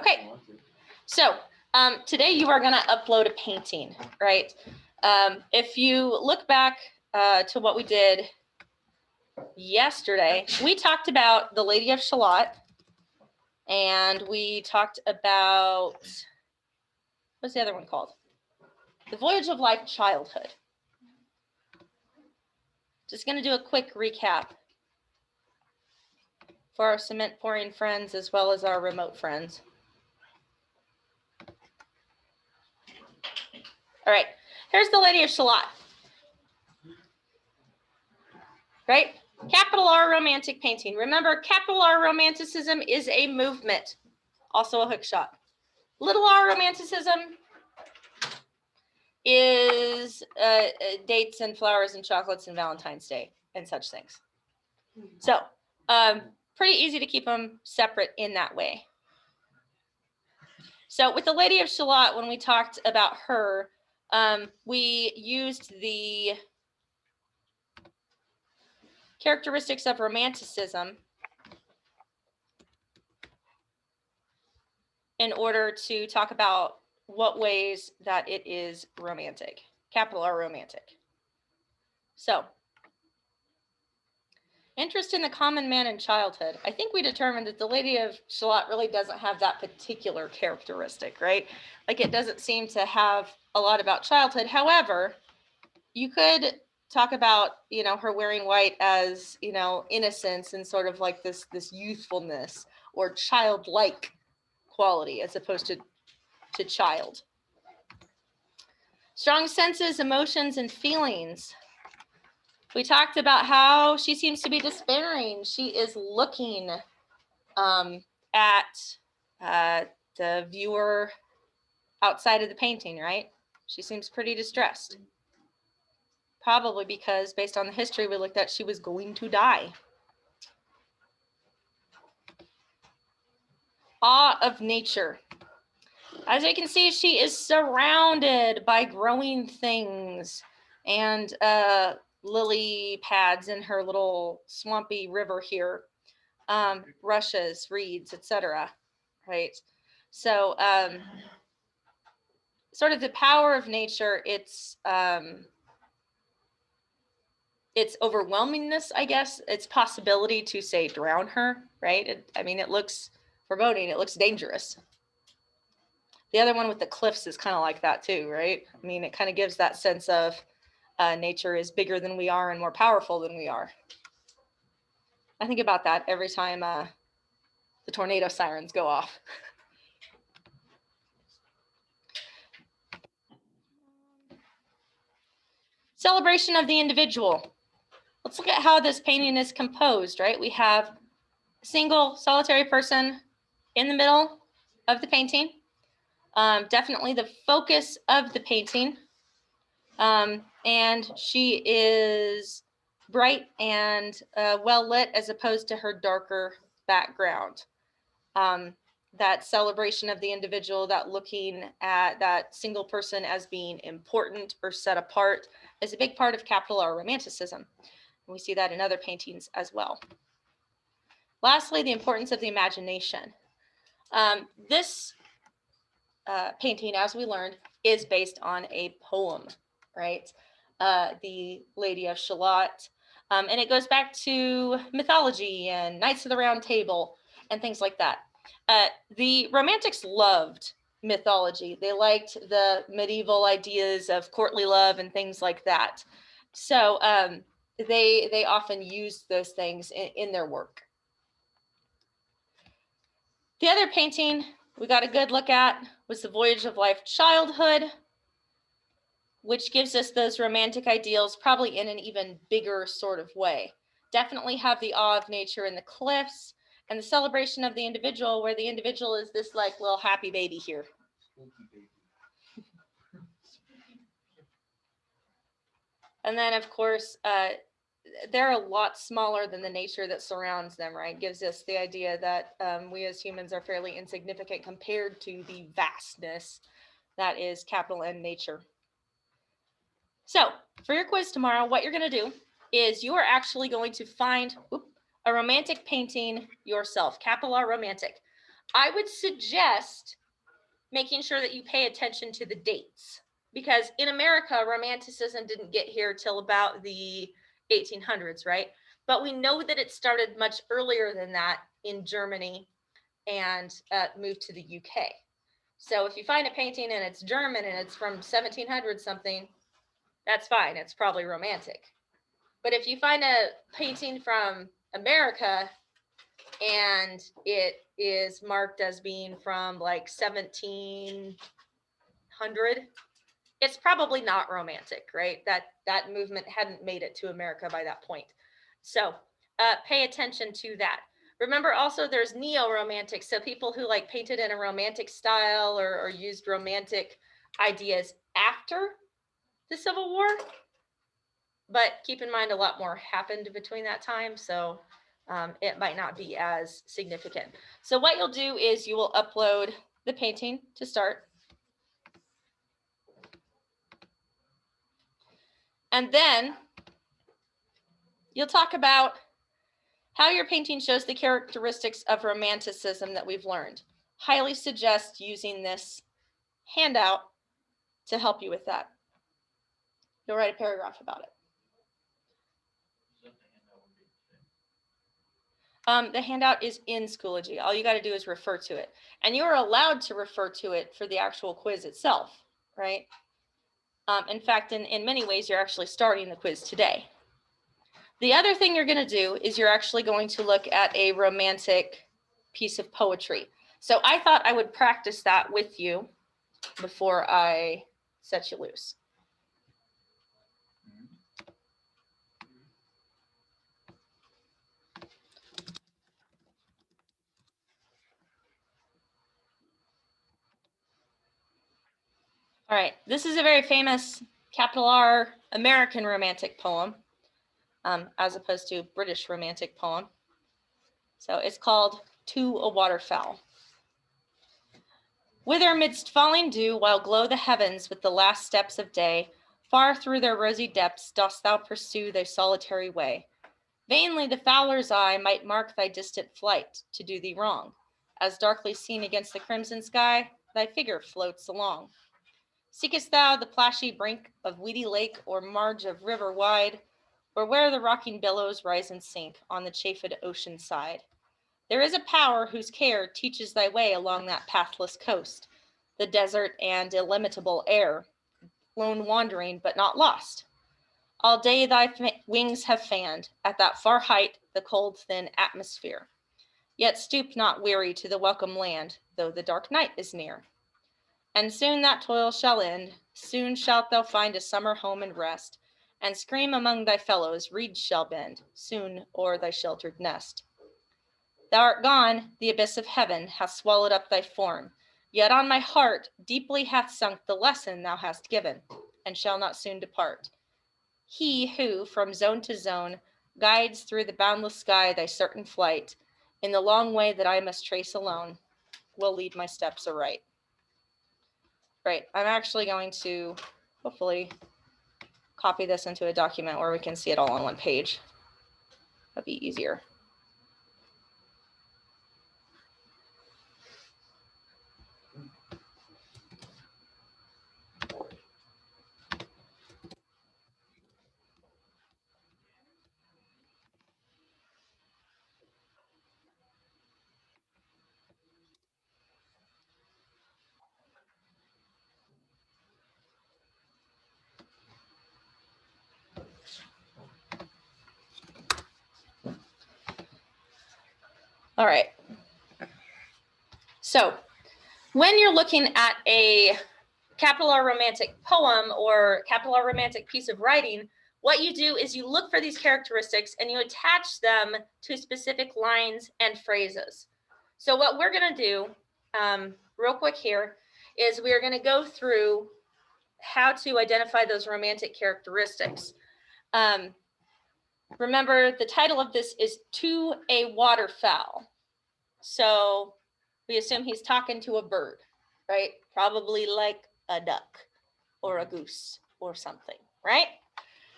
Okay, so today you are going to upload a painting, right? If you look back to what we did yesterday, we talked about the Lady of Shalott, and we talked about, what's the other one called? The Voyage of Life Childhood. Just going to do a quick recap for our cement pouring friends as well as our remote friends. All right, here's the Lady of Shalott. Right? Capital R romantic painting. Remember, capital R Romanticism is a movement, also a hook shot. Little R Romanticism is dates and flowers and chocolates and Valentine's Day and such things. So pretty easy to keep them separate in that way. So with the Lady of Shalott, when we talked about her, we used the characteristics of Romanticism in order to talk about what ways that it is romantic, capital R romantic. So, interest in the common man in childhood. I think we determined that the Lady of Shalott really doesn't have that particular characteristic, right? Like it doesn't seem to have a lot about childhood. However, you could talk about, you know, her wearing white as, you know, innocence and sort of like this youthfulness or childlike quality as opposed to child. Strong senses, emotions, and feelings. We talked about how she seems to be despairing. She is looking at the viewer outside of the painting, right? She seems pretty distressed. Probably because, based on the history we looked at, she was going to die. Awe of nature. As you can see, she is surrounded by growing things and lily pads in her little swampy river here, rushes, reeds, etc. Right? So sort of the power of nature, its overwhelmingness, I guess, its possibility to, say, drown her, right? I mean, it looks foreboding, it looks dangerous. The other one with the cliffs is kind of like that too, right? I mean, it kind of gives that sense of nature is bigger than we are and more powerful than we are. I think about that every time the tornado sirens go off. Celebration of the individual. Let's look at how this painting is composed, right? We have a single solitary person in the middle of the painting. Definitely the focus of the painting. And she is bright and well lit as opposed to her darker background. That celebration of the individual, that looking at that single person as being important or set apart is a big part of capital R Romanticism. And we see that in other paintings as well. Lastly, the importance of the imagination. This painting, as we learned, is based on a poem, right? The Lady of Shalott. And it goes back to mythology and Knights of the Round Table and things like that. The Romantics loved mythology. They liked the medieval ideas of courtly love and things like that. So they often used those things in their work. The other painting we got a good look at was The Voyage of Life Childhood, which gives us those romantic ideals probably in an even bigger sort of way. Definitely have the awe of nature in the cliffs and the celebration of the individual, where the individual is this like little happy baby here. And then, of course, they're a lot smaller than the nature that surrounds them, right? Gives us the idea that we as humans are fairly insignificant compared to the vastness that is capital N nature. So for your quiz tomorrow, what you're going to do is you are actually going to find a romantic painting yourself, capital R romantic. I would suggest making sure that you pay attention to the dates, because in America, Romanticism didn't get here till about the 1800s, right? But we know that it started much earlier than that in Germany and moved to the UK. So if you find a painting and it's German and it's from 1700 something, that's fine. It's probably Romantic. But if you find a painting from America and it is marked as being from like 1700, it's probably not Romantic, right? That movement hadn't made it to America by that point. So pay attention to that. Remember also there's neo-romantic, so people who like painted in a romantic style or used romantic ideas after the Civil War. But keep in mind a lot more happened between that time, so it might not be as significant. So what you'll do is you will upload the painting to start. And then you'll talk about how your painting shows the characteristics of Romanticism that we've learned. Highly suggest using this handout to help you with that. You'll write a paragraph about it. The handout is in Schoology. All you got to do is refer to it. And you're allowed to refer to it for the actual quiz itself, right? In fact, in many ways, you're actually starting the quiz today. The other thing you're going to do is you're actually going to look at a romantic piece of poetry. So I thought I would practice that with you before I set you loose. All right, this is a very famous capital R American romantic poem, as opposed to British romantic poem. So it's called To a Waterfowl. Whither midst falling dew, while glow the heavens with the last steps of day, far through their rosy depths dost thou pursue thy solitary way. Vainly the fowler's eye might mark thy distant flight to do thee wrong, as darkly seen against the crimson sky, thy figure floats along. Seekest thou the plashy brink of weedy lake or marge of river wide, or where the rocking billows rise and sink on the chafed ocean side? There is a power whose care teaches thy way along that pathless coast, the desert and illimitable air, lone wandering but not lost. All day thy wings have fanned, at that far height, the cold thin atmosphere. Yet stoop not weary to the welcome land, though the dark night is near. And soon that toil shall end, soon shalt thou find a summer home and rest, and scream among thy fellows, reeds shall bend, soon o'er thy sheltered nest. Thou art gone, the abyss of heaven hath swallowed up thy form, yet on my heart deeply hath sunk the lesson thou hast given, and shall not soon depart. He who, from zone to zone, guides through the boundless sky thy certain flight, in the long way that I must trace alone, will lead my steps aright. Right, I'm actually going to hopefully copy this into a document where we can see it all on one page. That'd be easier. All right. So when you're looking at a capital R romantic poem or capital R romantic piece of writing, what you do is you look for these characteristics and you attach them to specific lines and phrases. So what we're going to do real quick here is we're going to go through how to identify those romantic characteristics. Remember, the title of this is To a Waterfowl. So we assume he's talking to a bird, right? Probably like a duck or a goose or something, right?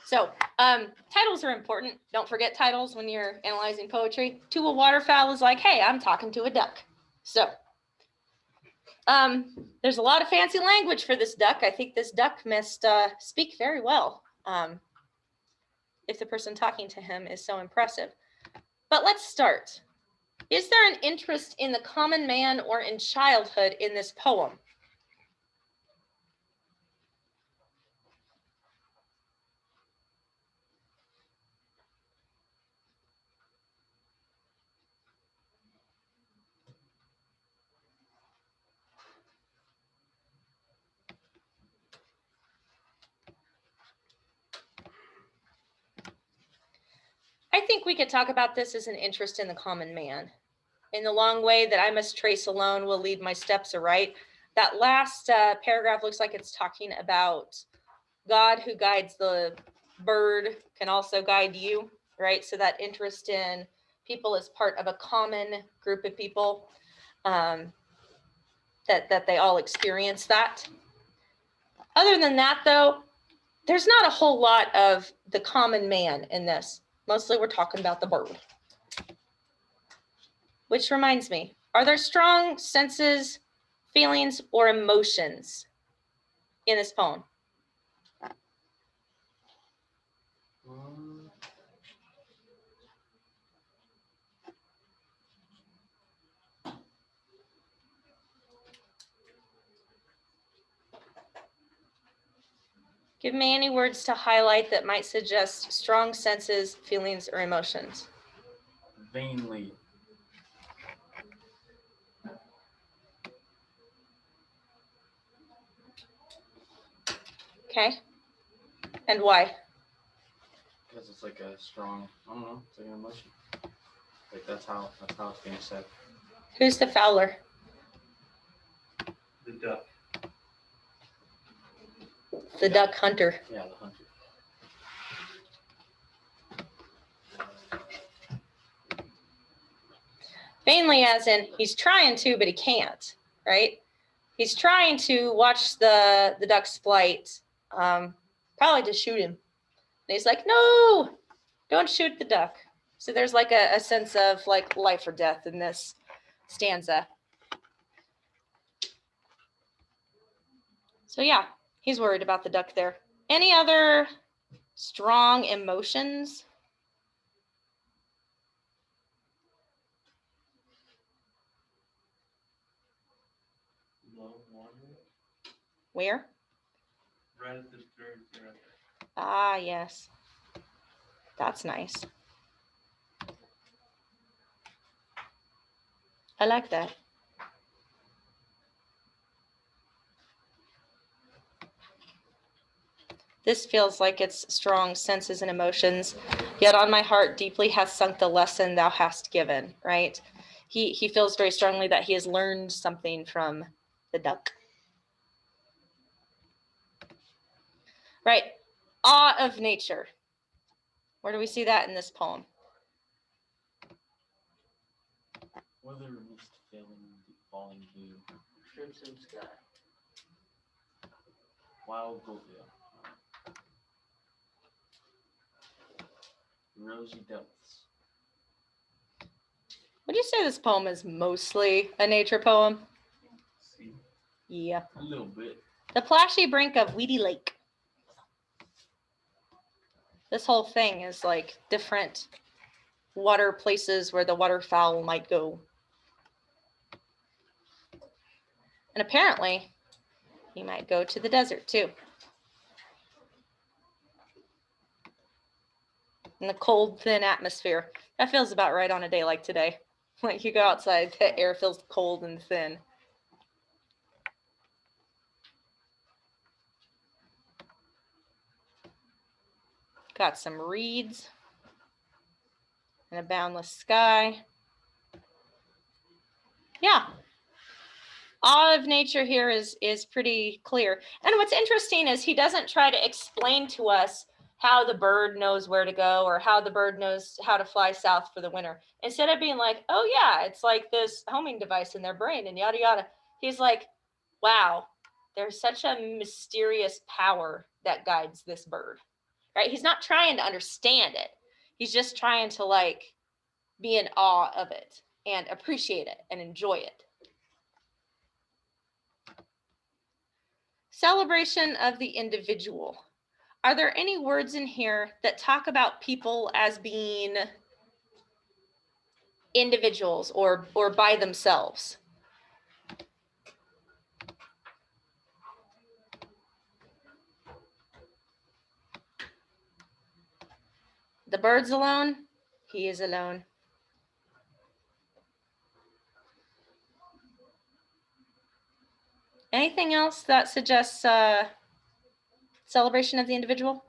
So titles are important. Don't forget titles when you're analyzing poetry. To a waterfowl is like, hey, I'm talking to a duck. So there's a lot of fancy language for this duck. I think this duck must speak very well if the person talking to him is so impressive. But let's start. Is there an interest in the common man or in childhood in this poem? I think we could talk about this as an interest in the common man. In the long way that I must trace alone will lead my steps aright. That last paragraph looks like it's talking about God who guides the bird can also guide you, right? So that interest in people is part of a common group of people, that they all experience that. Other than that, though, there's not a whole lot of the common man in this. Mostly we're talking about the bird. Which reminds me, are there strong senses, feelings, or emotions in this poem? Give me any words to highlight that might suggest strong senses, feelings, or emotions. Vainly. Okay. And why? Because it's like a strong, I don't know, it's like an emotion. Like that's how it's being said. Who's the fowler? The duck. The duck hunter. Yeah, the hunter. Vainly as in he's trying to, but he can't, right? He's trying to watch the duck's flight, probably to shoot him. And he's like, no, don't shoot the duck. So there's like a sense of like life or death in this stanza. So yeah, he's worried about the duck there. Any other strong emotions? Love water. Where? Right at the very there. Ah, yes. That's nice. I like that. This feels like it's strong senses and emotions, yet on my heart deeply has sunk the lesson thou hast given, right? He feels very strongly that he has learned something from the duck. Right. Awe of nature. Where do we see that in this poem? Weather mist falling dew. Crimson sky. Wild gold. Rosy depths. Would you say this poem is mostly a nature poem? See? Yeah. A little bit. The plashy brink of weedy lake. This whole thing is like different water places where the waterfowl might go. And apparently, he might go to the desert too. In the cold, thin atmosphere. That feels about right on a day like today. Like you go outside, the air feels cold and thin. Got some reeds and a boundless sky. Yeah. Awe of nature here is pretty clear. And what's interesting is he doesn't try to explain to us how the bird knows where to go or how the bird knows how to fly south for the winter. Instead of being like, oh yeah, it's like this homing device in their brain and yada yada. He's like, wow, there's such a mysterious power that guides this bird. Right? He's not trying to understand it. He's just trying to like be in awe of it and appreciate it and enjoy it. Celebration of the individual. Are there any words in here that talk about people as being individuals or by themselves? The bird's alone. He is alone. Anything else that suggests celebration of the individual?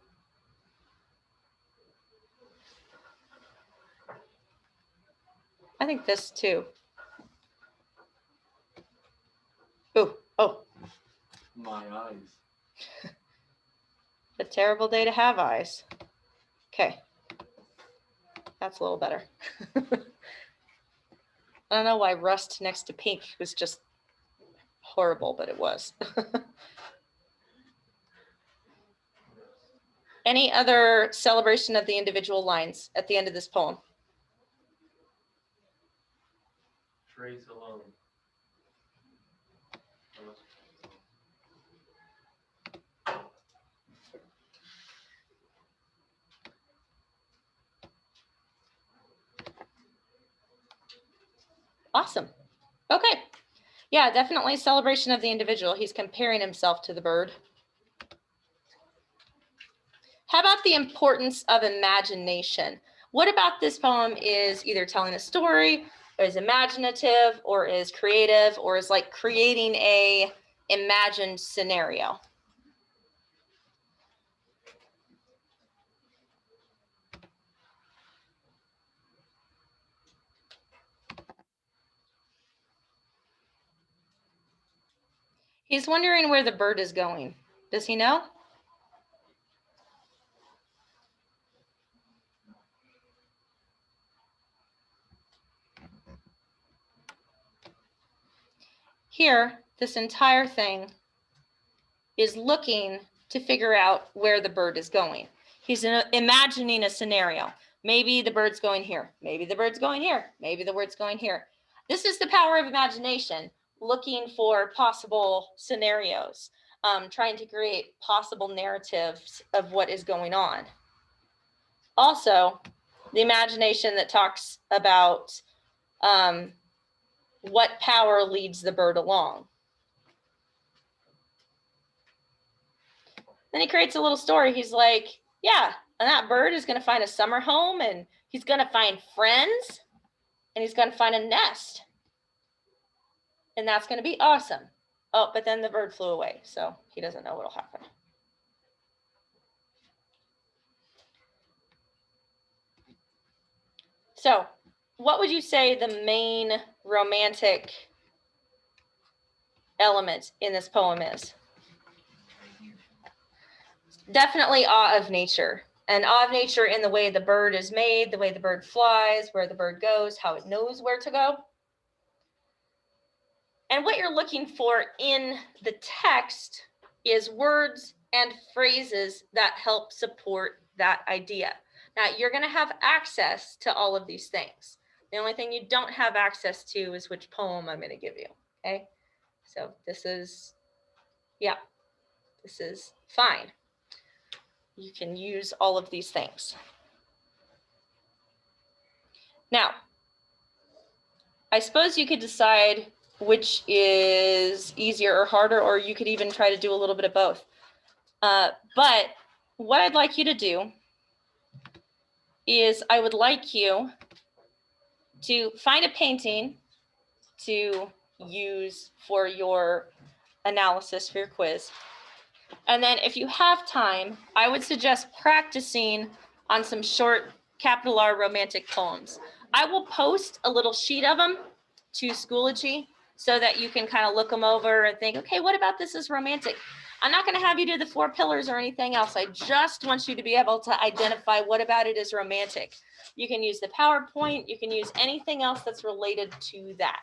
I think this too. Oh. My eyes. A terrible day to have eyes. Okay. That's a little better. I don't know why rust next to pink was just horrible, but it was. Any other celebration of the individual lines at the end of this poem? Trace alone. Awesome. Okay. Yeah, definitely celebration of the individual. He's comparing himself to the bird. How about the importance of imagination? What about this poem is either telling a story, or is imaginative, or is creative, or is like creating a imagined scenario? He's wondering where the bird is going. Does he know? Here, this entire thing is looking to figure out where the bird is going. He's imagining a scenario. Maybe the bird's going here. Maybe the bird's going here. Maybe the bird's going here. This is the power of imagination, looking for possible scenarios, trying to create possible narratives of what is going on. Also, the imagination that talks about what power leads the bird along. Then he creates a little story. He's like, yeah, and that bird is going to find a summer home, and he's going to find friends, and he's going to find a nest. And that's going to be awesome. Oh, but then the bird flew away, so he doesn't know what'll happen. So, what would you say the main romantic element in this poem is? Definitely awe of nature. And awe of nature in the way the bird is made, the way the bird flies, where the bird goes, how it knows where to go. And what you're looking for in the text is words and phrases that help support that idea. Now, you're going to have access to all of these things. The only thing you don't have access to is which poem I'm going to give you, okay? So this is fine. You can use all of these things. Now, I suppose you could decide which is easier or harder, or you could even try to do a little bit of both. But what I'd like you to do is I would like you to find a painting to use for your analysis for your quiz. And then if you have time, I would suggest practicing on some short capital R romantic poems. I will post a little sheet of them to Schoology so that you can kind of look them over and think, okay, what about this is romantic? I'm not going to have you do the 4 pillars or anything else. I just want you to be able to identify what about it is romantic. You can use the PowerPoint. You can use anything else that's related to that.